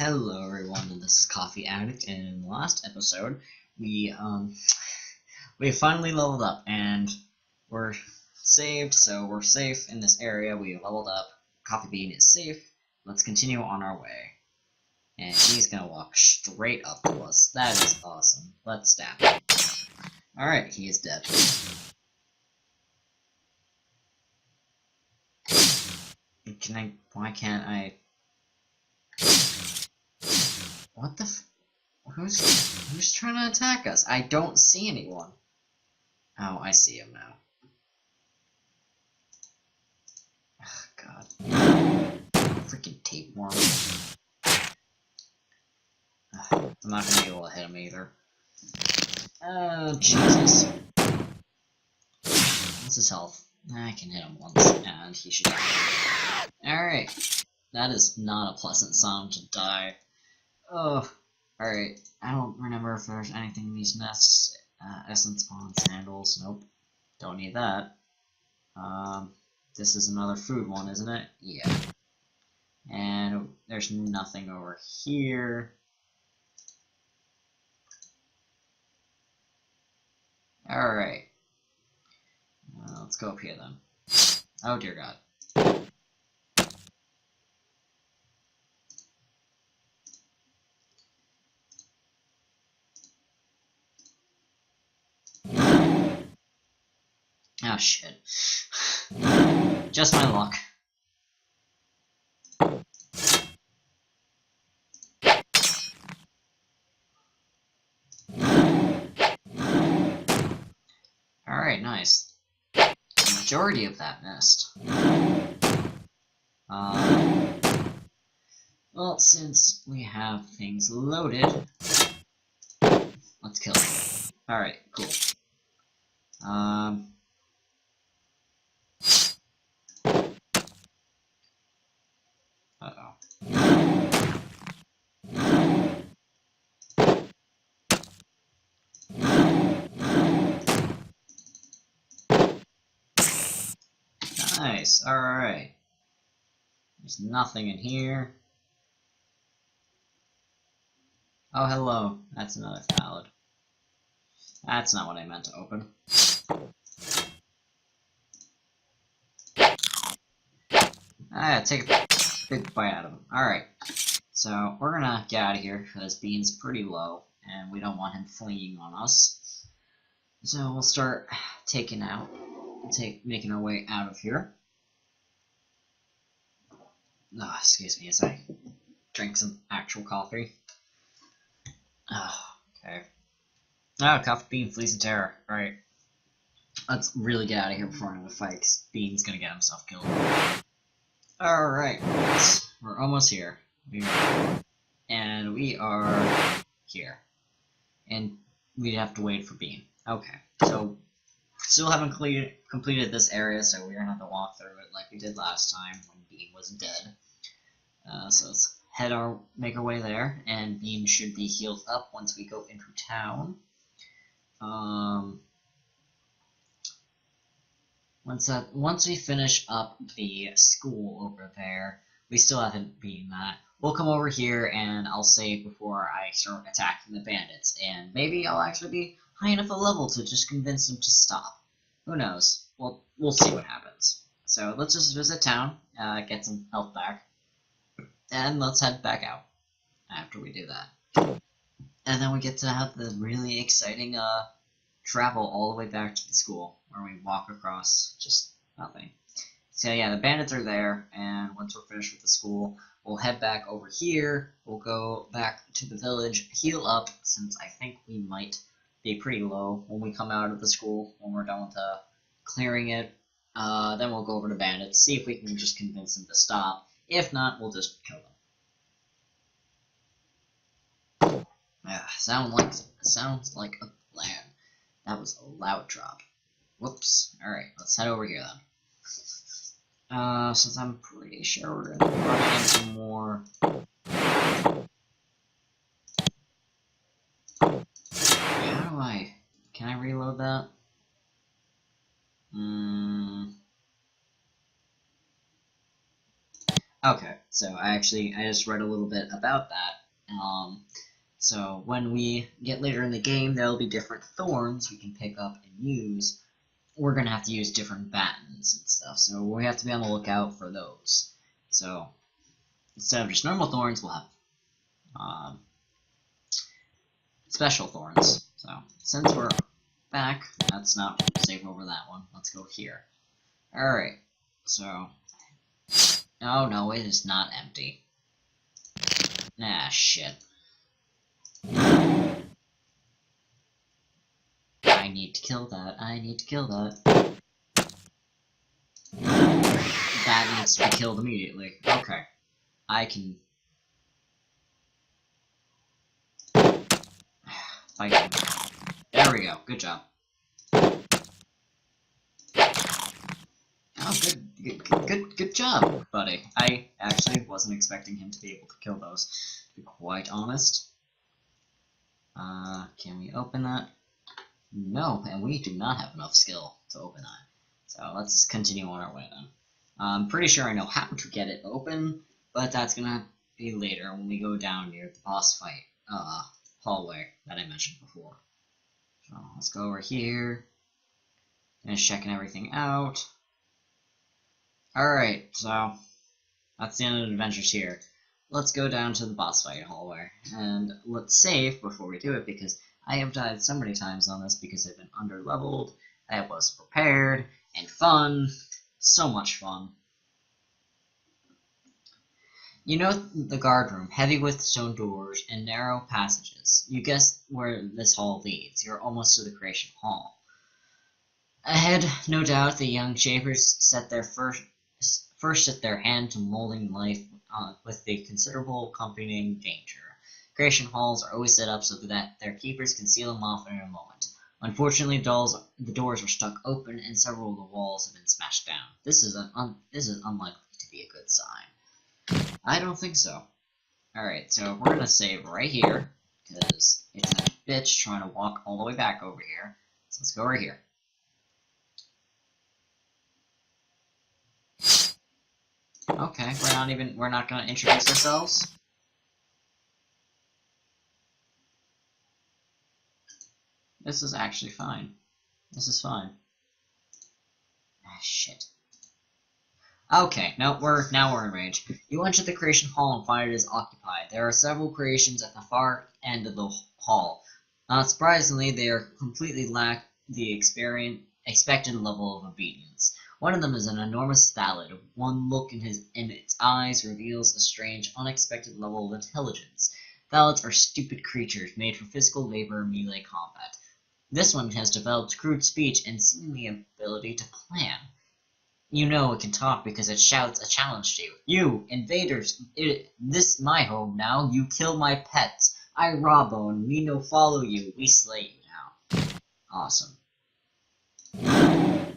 Hello everyone, and this is CoffeeAddict, and in the last episode, we finally leveled up, and we're saved, so we're safe in this area. We leveled up, Coffee Bean is safe, let's continue on our way. And he's gonna walk straight up to us. That is awesome. Let's stab him. Alright, he is dead. Why can't I... What the f... Who's trying to attack us? I don't see anyone. Oh, I see him now. Oh, God. Freaking tapeworm. I'm not gonna be able to hit him either. Oh, Jesus. What's his health? I can hit him once, and he should die. Alright. That is not a pleasant sound to die. Oh. Alright. I don't remember if there's anything in these nests. Essence on sandals. Nope. Don't need that. This is another food one, isn't it? Yeah. And there's nothing over here. Alright. Let's go up here then. Oh dear God. Oh shit. Just my luck. Alright, nice. The majority of that missed. Well, since we have things loaded, let's kill them. Alright, cool. Uh-oh. Nice, alright. There's nothing in here. Oh, hello. That's another salad. That's not what I meant to open. Take a big bite out of him. Alright. So, we're gonna get out of here, because Bean's pretty low, and we don't want him fleeing on us. So, we'll start making our way out of here. Oh, excuse me as I drink some actual coffee. Oh, okay. Oh, Coffee Bean flees in terror. Alright. Let's really get out of here before another fight, because Bean's gonna get himself killed. Alright. We're almost here. And we are here. And we have to wait for Bean. Okay. So, still haven't completed this area, so we're gonna have to walk through it like we did last time when Bean was dead. So let's make our way there, and Bean should be healed up once we go into town. Once we finish up the school over there, we still haven't beaten that. We'll come over here and I'll save before I start attacking the bandits, and maybe I'll actually be high enough a level to just convince them to stop. Who knows? We'll see what happens. So let's just visit town, get some health back, and let's head back out after we do that. And then we get to have the really exciting travel all the way back to the school, where we walk across just nothing. So yeah, the bandits are there, and once we're finished with the school, we'll head back over here. We'll go back to the village, heal up, since I think we might be pretty low when we come out of the school, when we're done with clearing it. Then we'll go over to bandits, see if we can just convince them to stop. If not, we'll just kill them. Yeah, sounds like a plan. That was a loud drop. Whoops. Alright, let's head over here then. Since I'm pretty sure we're gonna run into more... How do I... Can I reload that? Okay. So I just read a little bit about that. So when we get later in the game, there'll be different thorns we can pick up and use. We're gonna have to use different battens and stuff, so we have to be on the lookout for those. So instead of just normal thorns, we'll have special thorns. So since we're back, let's not save over that one. Let's go here. Alright, so oh no, it is not empty. Ah, shit. I need to kill that. I need to kill that. That needs to be killed immediately. Okay. I can fight him. There we go. Good job. Oh, good job, buddy. I actually wasn't expecting him to be able to kill those, to be quite honest. Can we open that? No, and we do not have enough skill to open that. So let's continue on our way then. I'm pretty sure I know how to get it open, but that's gonna be later when we go down near the boss fight hallway that I mentioned before. So let's go over here. Finish checking everything out. Alright, so that's the end of the adventures here. Let's go down to the boss fight hallway, and let's save before we do it, because I have died so many times on this because I've been under-leveled, I was prepared, and fun. So much fun. You know the guard room, heavy with stone doors and narrow passages. You guess where this hall leads. You're almost to the creation hall. Ahead, no doubt, the young shapers set their first set their hand to molding life with the considerable accompanying danger. Creation halls are always set up so that their keepers can seal them off in a moment. Unfortunately, the doors were stuck open and several of the walls have been smashed down. This is unlikely to be a good sign. I don't think so. Alright, so we're gonna save right here, because it's a bitch trying to walk all the way back over here. So let's go right here. Okay, we're not gonna introduce ourselves. This is actually fine. This is fine. Ah, shit. Okay, now we're in range. You enter the creation hall and find it is occupied. There are several creations at the far end of the hall. Not surprisingly, they are completely lack the expected level of obedience. One of them is an enormous thallid. One look in its eyes reveals a strange, unexpected level of intelligence. Thalids are stupid creatures made for physical labor and melee combat. This one has developed crude speech and seemingly ability to plan. You know it can talk because it shouts a challenge to you. You, invaders, this my home now. You kill my pets. I Rawbone, we no follow you. We slay you now. Awesome. And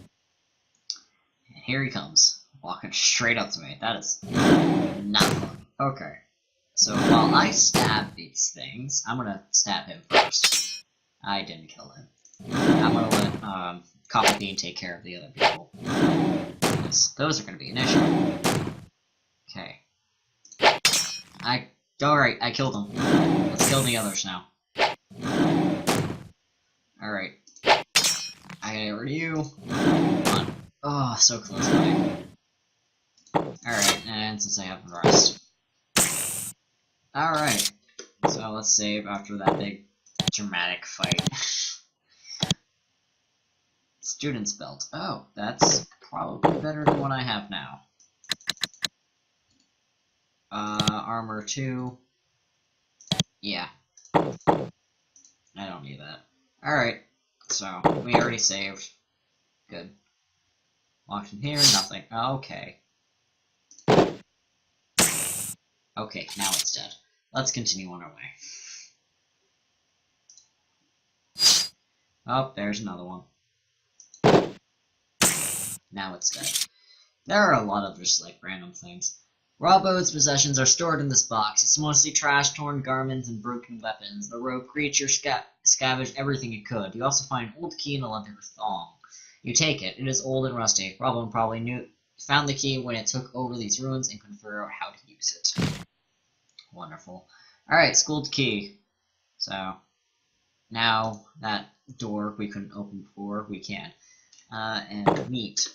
here he comes, walking straight up to me. That is not fun. Okay. So while I stab these things, I'm gonna stab him first. I didn't kill him. I'm gonna let Coffee Bean take care of the other people. Those are going to be an issue. Okay. Alright, I killed them. Let's kill the others now. Alright. I gotta get rid of you. Come on. Oh, so close, buddy. Alright, and since I have the rest. Alright. So let's save after that big dramatic fight. Student's belt. Oh, that's probably better than what I have now. Armor 2. Yeah. I don't need that. Alright, so we already saved. Good. Locked in here, nothing. Okay. Okay, now it's dead. Let's continue on our way. Oh, there's another one. Now it's dead. There are a lot of just, like, random things. Rawbone's possessions are stored in this box. It's mostly trash, torn garments, and broken weapons. The rogue creature scavenged everything it could. You also find an old key and a leather thong. You take it. It is old and rusty. Rawbone probably found the key when it took over these ruins and couldn't figure out how to use it. use it. Wonderful. Alright, school key. So, now that door we couldn't open before, we can. And meat.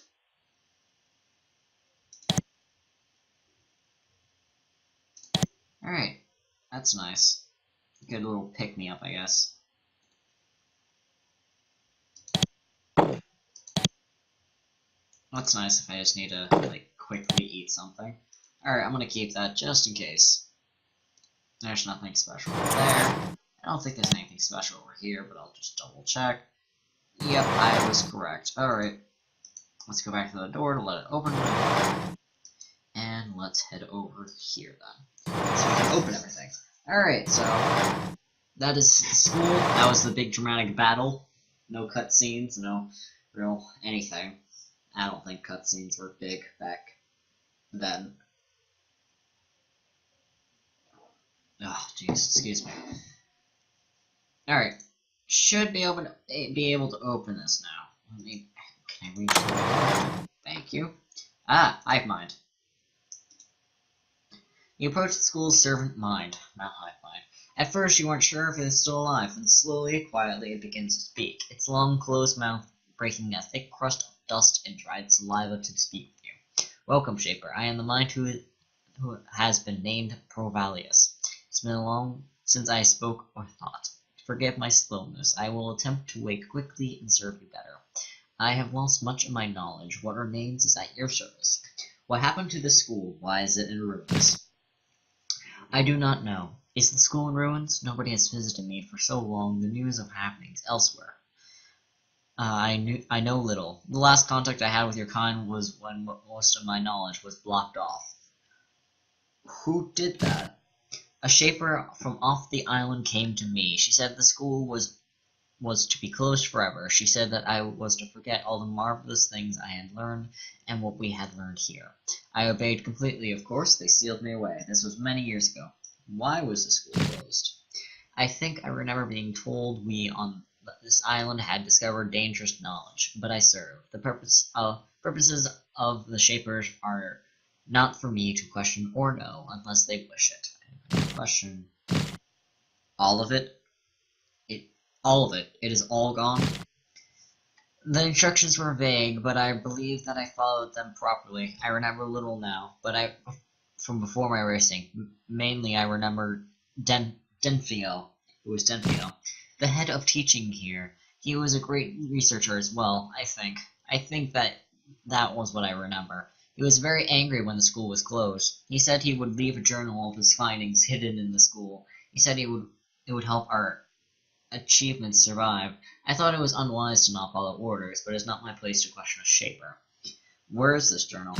Alright, that's nice. Good little pick-me-up, I guess. That's nice if I just need to, like, quickly eat something. Alright, I'm gonna keep that just in case. There's nothing special over there. I don't think there's anything special over here, but I'll just double check. Yep, I was correct. Alright. Let's go back to the door to let it open. And let's head over here then. So we can open everything. Alright, so that is school. That was the big dramatic battle. No cutscenes, no real anything. I don't think cutscenes were big back then. Oh, jeez, excuse me. Alright. Should be able to open this now. Let me, can I reach? Thank you. Ah, hive mind. You approach the school's servant mind, not hive mind. At first you weren't sure if it is still alive, and slowly, quietly it begins to speak, its long, closed mouth breaking a thick crust of dust and dried saliva to speak with you. Welcome, Shaper. I am the mind who has been named Provalius. It's been long since I spoke or thought. Forgive my slowness. I will attempt to wake quickly and serve you better. I have lost much of my knowledge. What remains is at your service. What happened to the school? Why is it in ruins? I do not know. Is the school in ruins? Nobody has visited me for so long. The news of happenings elsewhere. I know little. The last contact I had with your kind was when most of my knowledge was blocked off. Who did that? A shaper from off the island came to me. She said the school was to be closed forever. She said that I was to forget all the marvelous things I had learned and what we had learned here. I obeyed completely, of course. They sealed me away. This was many years ago. Why was the school closed? I think I remember being told we on this island had discovered dangerous knowledge, but I served. The purposes of the Shapers are not for me to question or know, unless they wish it. Question. All of it? All of it. It is all gone? The instructions were vague, but I believe that I followed them properly. I remember little now, but from before my racing. Mainly I remember Denfio. It was Denfio. The head of teaching here. He was a great researcher as well, I think. I think that was what I remember. He was very angry when the school was closed. He said he would leave a journal of his findings hidden in the school. He said it would help our achievements survive. I thought it was unwise to not follow orders, but it's not my place to question a shaper. Where is this journal?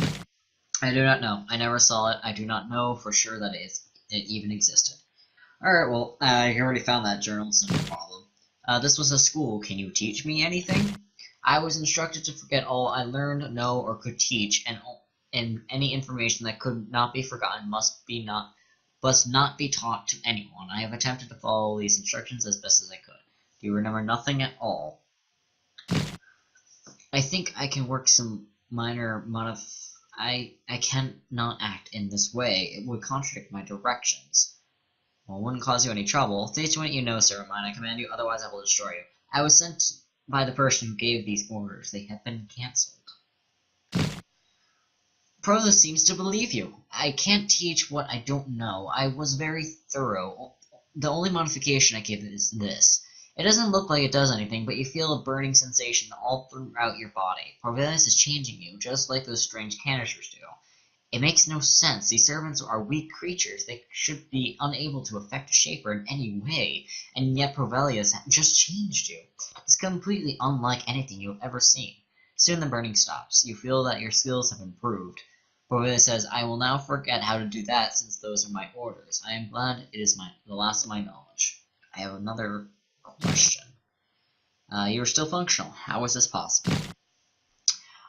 I do not know. I never saw it. I do not know for sure that it even existed. Alright, well, I already found that journal, so no problem. This was a school. Can you teach me anything? I was instructed to forget all I learned, know, or could teach, and any information that could not be forgotten must not be taught to anyone. I have attempted to follow these instructions as best as I could. Do you remember nothing at all? I think I can work some minor I cannot act in this way. It would contradict my directions. Well, it wouldn't cause you any trouble. Teach what you know, servant mine. I command you, otherwise I will destroy you. I was sent by the person who gave these orders. They have been cancelled. Prolo seems to believe you. I can't teach what I don't know. I was very thorough. The only modification I give is this. It doesn't look like it does anything, but you feel a burning sensation all throughout your body. Providence is changing you, just like those strange canisters do. It makes no sense. These servants are weak creatures. They should be unable to affect a shaper in any way, and yet Provalius just changed you. It's completely unlike anything you've ever seen. Soon the burning stops. You feel that your skills have improved. Provalius says, I will now forget how to do that since those are my orders. I am glad it is the last of my knowledge. I have another question. You are still functional. How is this possible?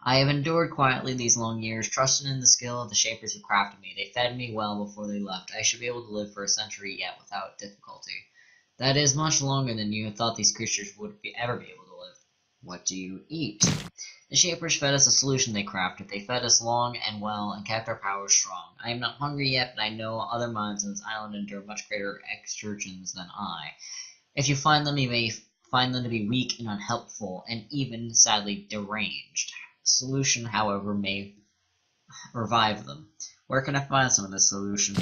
I have endured quietly these long years, trusting in the skill of the shapers who crafted me. They fed me well before they left. I should be able to live for a century yet without difficulty. That is much longer than you thought these creatures would ever be able to live. What do you eat? The Shapers fed us a solution they crafted. They fed us long and well and kept our powers strong. I am not hungry yet, but I know other minds on this island endure much greater excursions than I. If you find them, you may find them to be weak and unhelpful, and even, sadly, deranged. Solution, however, may revive them. Where can I find some of this solution?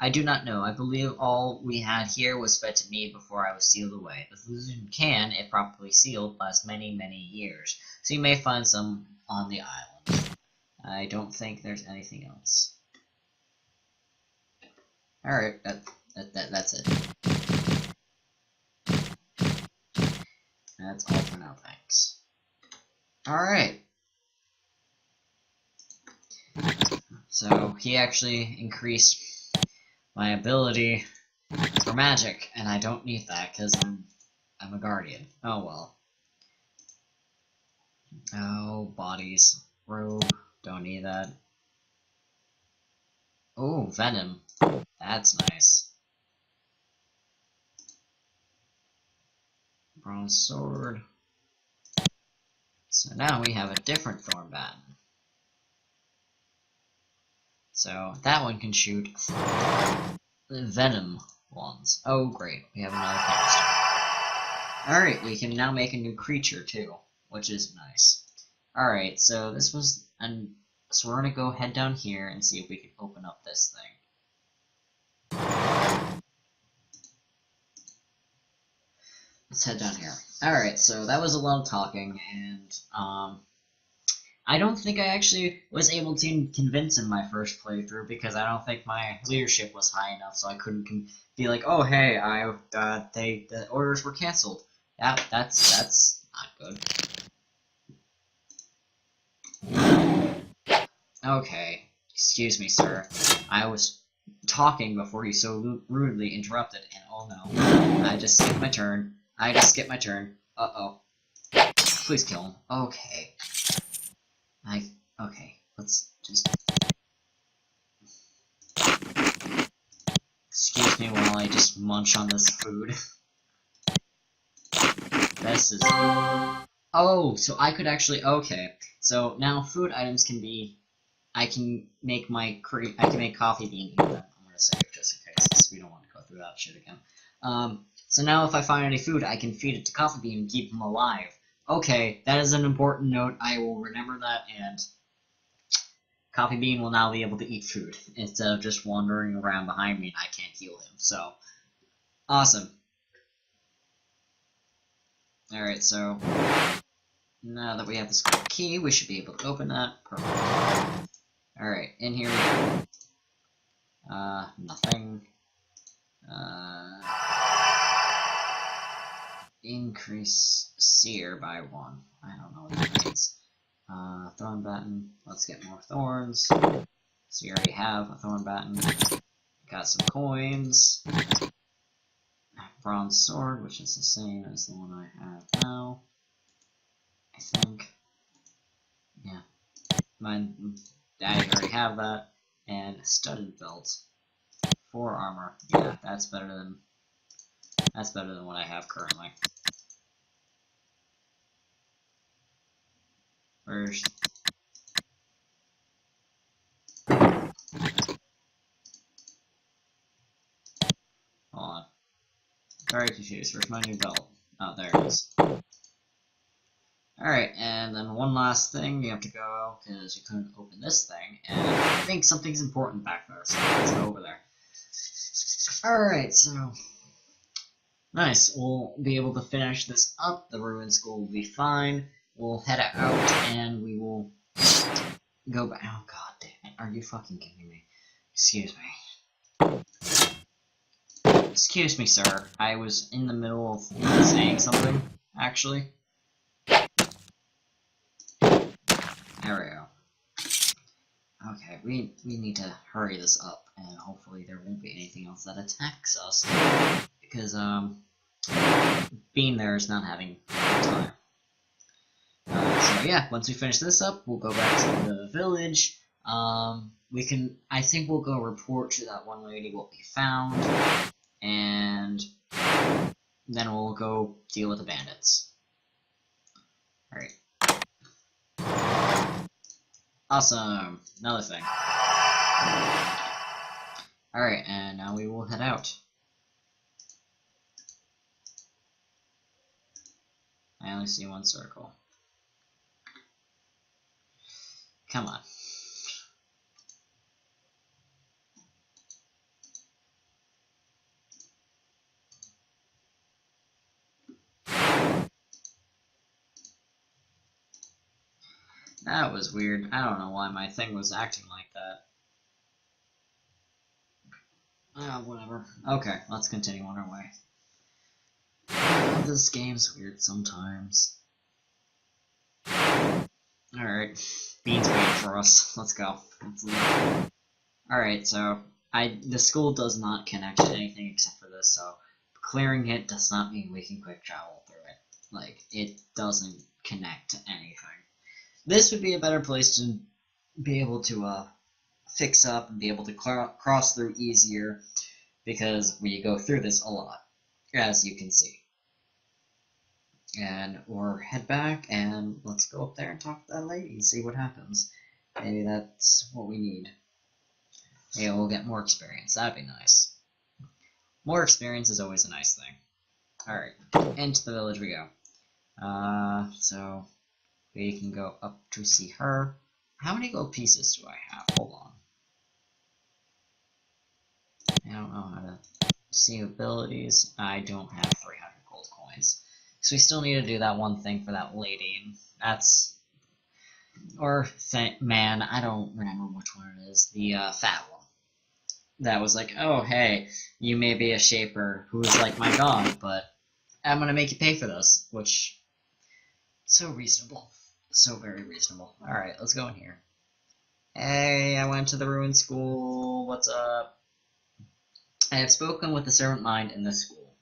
I do not know. I believe all we had here was fed to me before I was sealed away. The solution can, if properly sealed, last many, many years, so you may find some on the island. I don't think there's anything else. Alright, that's it. That's all for now, thanks. Alright. So, he actually increased my ability for magic, and I don't need that, because I'm a guardian. Oh well. Oh, bodies. Robe. Don't need that. Oh, venom. That's nice. Bronze sword. So now we have a different thorn baton. So that one can shoot venom ones. Oh great, we have another chemist. Alright, we can now make a new creature too, which is nice. Alright, so this was so we're gonna go head down here and see if we can open up this thing. Let's head down here. Alright, so that was a lot of talking, and I don't think I actually was able to convince him my first playthrough, because I don't think my leadership was high enough, so I couldn't be like, oh hey, the orders were cancelled. That's not good. Okay, excuse me, sir. I was talking before you so rudely interrupted, and oh no, I just skipped my turn. Uh-oh. Please kill him. Okay. Okay, let's just... Excuse me while I just munch on this food. This is... Oh, so I could actually... Okay, so now food items can be... I can make coffee bean eat them. I'm gonna save just in case, because we don't want to go through that shit again. So now if I find any food, I can feed it to Coffee Bean and keep him alive. Okay, that is an important note. I will remember that, and Coffee Bean will now be able to eat food instead of just wandering around behind me and I can't heal him. So, awesome. Alright, so now that we have the square key, we should be able to open that. Perfect. Alright, in here we go. Nothing. Increase seer by 1. I don't know what that means. Thorn baton. Let's get more thorns. So you already have a thorn baton. Got some coins. Bronze sword, which is the same as the one I have now. I think. Yeah. I already have that. And studded belt. 4 armor. Yeah, that's better than what I have currently. Where's... Hold on. Very confused. Where's my new belt? Oh, there it is. Alright, and then one last thing. You have to go, because you couldn't open this thing, and I think something's important back there, so let's go over there. Alright, so... Nice, we'll be able to finish this up, the ruined school will be fine, we'll head out, and we will go back. Oh god damn it, are you fucking kidding me? Excuse me. Excuse me, sir, I was in the middle of saying something, actually. There we go. Okay, we need to hurry this up, and hopefully there won't be anything else that attacks us. Because, being there is not having time. So yeah, once we finish this up, we'll go back to the village. I think we'll go report to that one lady what we found, and then we'll go deal with the bandits. Alright. Awesome! Another thing. Alright, and now we will head out. I only see one circle. Come on. That was weird. I don't know why my thing was acting like that. Whatever. Okay, let's continue on our way. This game's weird sometimes. Alright. Bean's waiting for us. Let's go. Alright, so the school does not connect to anything except for this, so clearing it does not mean we can quick travel through it. Like, it doesn't connect to anything. This would be a better place to be able to fix up and be able to cross through easier, because we go through this a lot, as you can see. And we'll head back and let's go up there and talk to that lady and see what happens. Maybe that's what we need. Maybe we'll get more experience. That'd be nice. More experience is always a nice thing. Alright, into the village we go. So we can go up to see her. How many gold pieces do I have? Hold on. I don't know how to see abilities. I don't have 300 gold coins. So we still need to do that one thing for that lady. And that's... Or man, I don't remember which one it is. The fat one. That was like, oh hey, you may be a shaper who is like my god, but I'm gonna make you pay for this. Which... So reasonable. So very reasonable. Alright, let's go in here. Hey, I went to the ruined school. What's up? I have spoken with the servant mind in this school.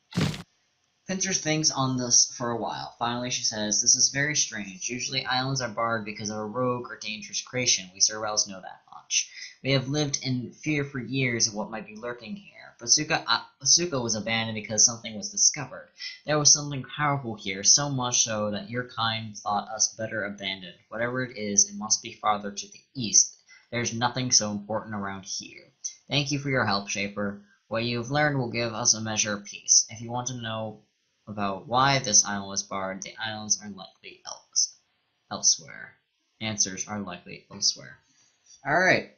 Pinter thinks on this for a while. Finally, she says, "This is very strange. Usually islands are barred because of a rogue or dangerous creation. We Sorrels know that much. We have lived in fear for years of what might be lurking here. Basuka was abandoned because something was discovered. There was something powerful here, so much so that your kind thought us better abandoned. Whatever it is, it must be farther to the east. There's nothing so important around here. Thank you for your help, Shaper. What you've learned will give us a measure of peace. If you want to know about why this island was barred, the islands are likely elsewhere. Answers are likely elsewhere." Alright.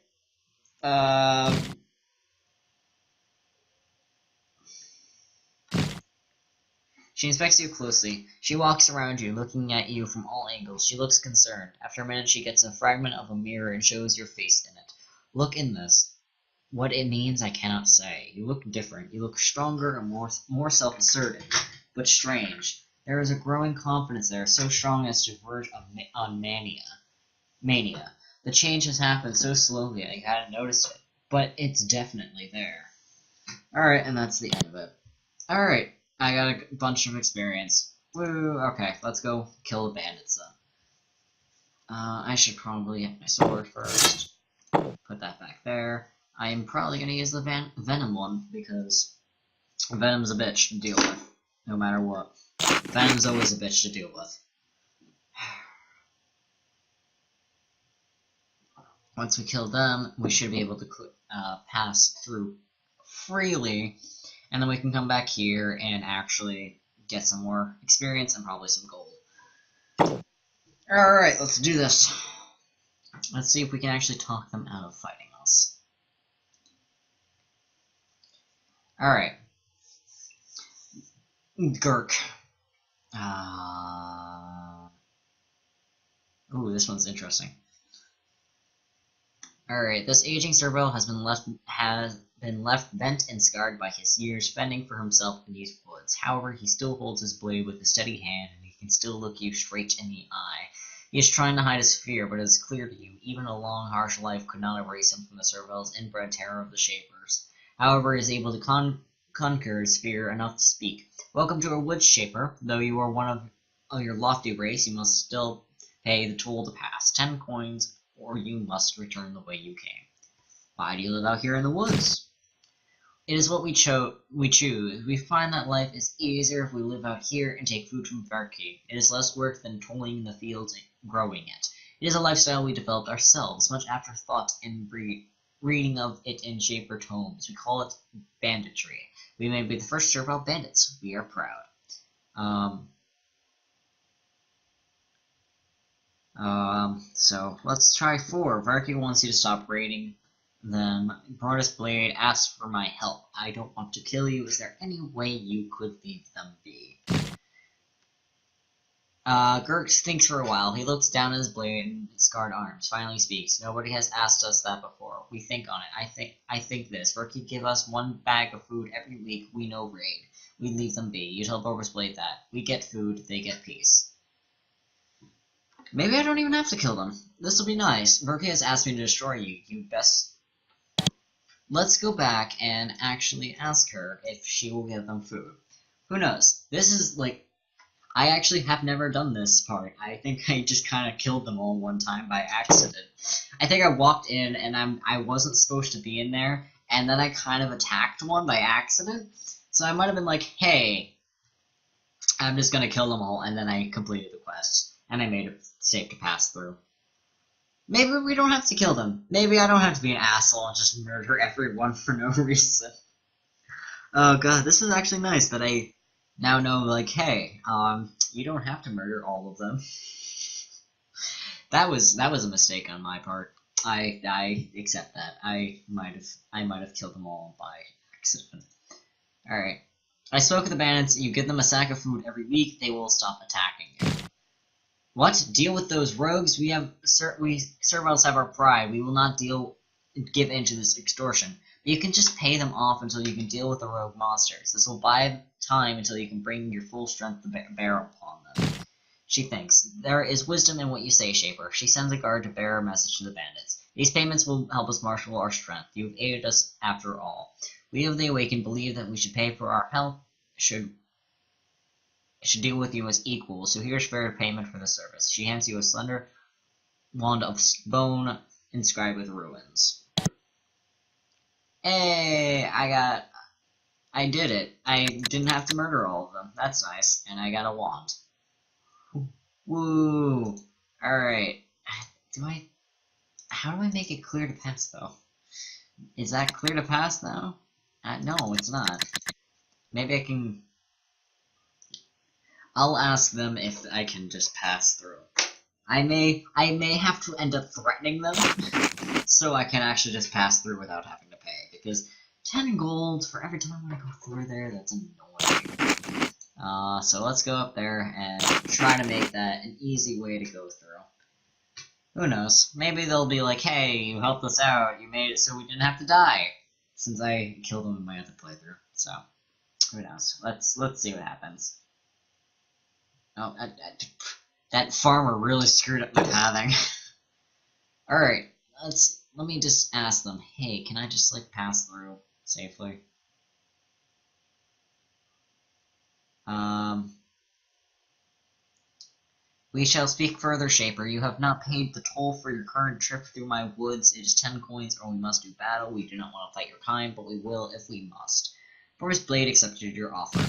She inspects you closely. She walks around you, looking at you from all angles. She looks concerned. After a minute, she gets a fragment of a mirror and shows your face in it. Look in this. What it means, I cannot say. You look different. You look stronger and more self-assertive, but strange. There is a growing confidence there, so strong as to verge on mania. The change has happened so slowly I hadn't noticed it, but it's definitely there. Alright, and that's the end of it. Alright, I got a bunch of experience. Woo, okay, let's go kill the bandits then. I should probably get my sword first. Put that back there. I am probably going to use the Venom one, because Venom's a bitch to deal with, no matter what. Venom's always a bitch to deal with. Once we kill them, we should be able to pass through freely, and then we can come back here and actually get some more experience and probably some gold. Alright, let's do this. Let's see if we can actually talk them out of fighting us. Alright. Gurk. Ooh, this one's interesting. Alright, this aging Serval has been left bent and scarred by his years fending for himself in these woods. However, he still holds his blade with a steady hand, and he can still look you straight in the eye. He is trying to hide his fear, but it is clear to you, even a long, harsh life could not erase him from the Serval's inbred terror of the Shapers. However, he is able to conquer his fear enough to speak. Welcome to our woods, Shaper. Though you are one of your lofty race, you must still pay the toll to pass. 10 coins, or you must return the way you came. Why do you live out here in the woods? It is what we choose. We find that life is easier if we live out here and take food from Varki. It is less work than toiling in the fields and growing it. It is a lifestyle we developed ourselves, much after thought and reading of it in Shaper tomes. We call it banditry. We may be the first Serval bandits. We are proud. So let's try 4. Varky wants you to stop raiding them. Broadest Blade asks for my help. I don't want to kill you. Is there any way you could leave them be? Gurk thinks for a while. He looks down at his blade and scarred arms. Finally speaks. Nobody has asked us that before. We think on it. I think this. Verky give us 1 bag of food every week. We no raid. We leave them be. You tell Bober's Blade that. We get food. They get peace. Maybe I don't even have to kill them. This will be nice. Verky has asked me to destroy you. You best. Let's go back and actually ask her if she will give them food. Who knows? This is like. I actually have never done this part. I think I just kind of killed them all one time by accident. I think I walked in and I wasn't supposed to be in there, and then I kind of attacked one by accident. So I might have been like, hey, I'm just gonna kill them all, and then I completed the quest, and I made it safe to pass through. Maybe we don't have to kill them. Maybe I don't have to be an asshole and just murder everyone for no reason. Oh god, this is actually nice that I now know, like, hey, you don't have to murder all of them. That was a mistake on my part. I accept that. I might have killed them all by accident. All right. I spoke with the bandits. You give them a sack of food every week. They will stop attacking you. What? Deal with those rogues? We Servals have our pride. We will not give in to this extortion. But you can just pay them off until you can deal with the rogue monsters. This will buy time until you can bring your full strength to bear upon them. She thinks. There is wisdom in what you say, Shaper. She sends a guard to bear a message to the bandits. These payments will help us marshal our strength. You have aided us after all. We of the Awakened believe that we should pay for our help, should deal with you as equals, so here's fair payment for the service. She hands you a slender wand of bone inscribed with ruins. Hey, I did it. I didn't have to murder all of them. That's nice. And I got a wand. Woo! Alright. How do I make it clear to pass, though? Is that clear to pass now? No, it's not. Maybe I can. I'll ask them if I can just pass through. I may have to end up threatening them, so I can actually just pass through without having to pay. Because 10 gold for every time I go through there, that's annoying. So let's go up there and try to make that an easy way to go through. Who knows? Maybe they'll be like, hey, you helped us out, you made it so we didn't have to die. Since I killed them in my other playthrough. So, who knows? Let's see what happens. Oh, that farmer really screwed up my pathing. Alright, let me just ask them, hey, can I just, like, pass through safely? We shall speak further, Shaper. You have not paid the toll for your current trip through my woods. It is 10 coins, or we must do battle. We do not want to fight your kind, but we will if we must. Boris Blade accepted your offer.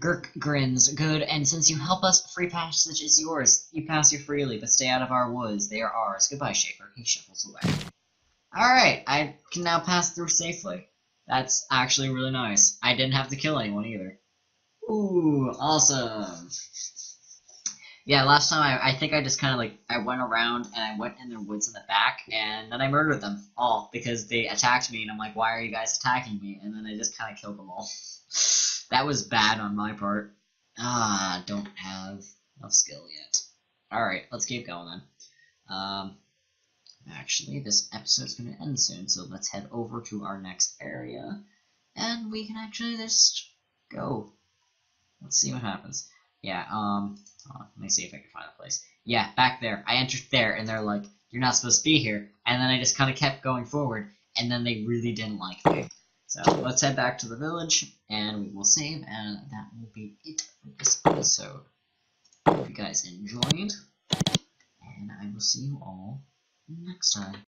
Gurk grins. Good, and since you help us, free passage is yours. You pass here freely, but stay out of our woods. They are ours. Goodbye, Shaper. He shuffles away. Alright, I can now pass through safely. That's actually really nice. I didn't have to kill anyone either. Ooh, awesome. Yeah, last time I think I just kind of like, I went around and I went in their woods in the back, and then I murdered them all because they attacked me, and I'm like, why are you guys attacking me? And then I just kind of killed them all. That was bad on my part. Don't have enough skill yet. Alright, let's keep going then. Actually, this episode's going to end soon, so let's head over to our next area, and we can actually just go. Let's see what happens. Yeah, let me see if I can find a place. Yeah, back there. I entered there, and they're like, you're not supposed to be here. And then I just kind of kept going forward, and then they really didn't like me. So let's head back to the village, and we will save, and that will be it for this episode. Hope you guys enjoyed, and I will see you all next time.